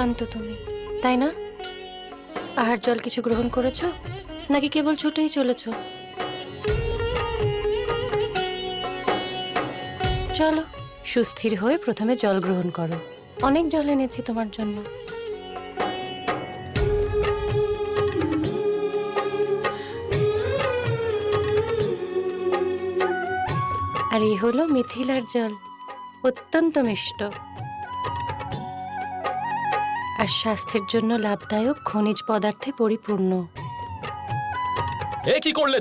ক্লান্ত তুমি, তাই না? আহার জল কিছু গ্রহণ করেছো, নাকি কেবল ছুটেই চলেছো? চলো, সুস্থির হয়ে প্রথমে জল গ্রহণ করো। অনেক জল এনেছি তোমার জন্য। আর এই হলো মিথিলার জল, অত্যন্ত মিষ্ট আর স্বাস্থ্যের জন্য লাভদায়ক খনিজ পদার্থে পরিপূর্ণ। এ কি করলে